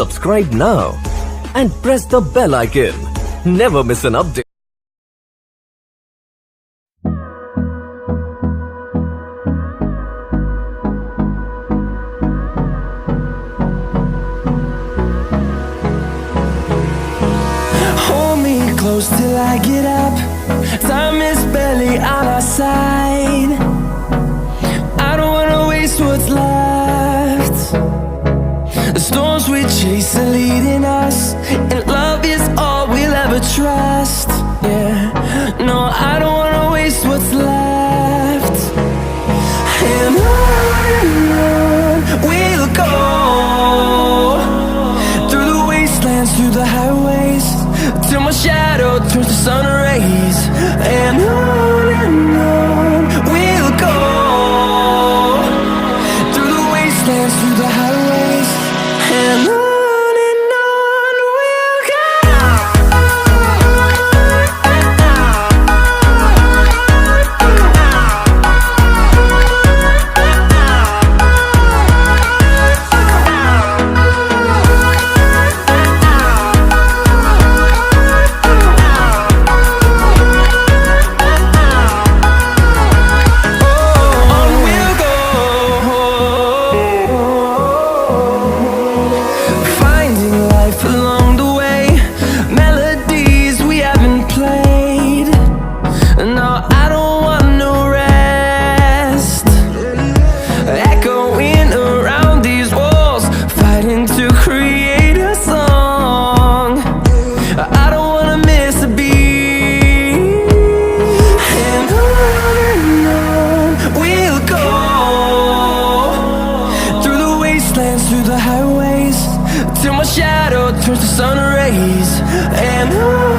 Subscribe now and press the bell icon. Never miss an update. Hold me close till I get up. Time is barely on our side. I don't wanna waste what's left. The storms we chase are leading us, and love is all we'll ever trust. Yeah, no, I don't wanna waste what's left. And on we'll go, through the wastelands, through the highways, till my shadow turns to sun rays. And on we'll go, through the wastelands, through the highways, and on we'll go. Along the way, melodies we haven't played. No, I don't want no rest. Echoing around these walls, fighting to create a song. I don't wanna miss a beat. And on we'll go, through the wastelands, through the highways, till my shadow turns to sun rays. And on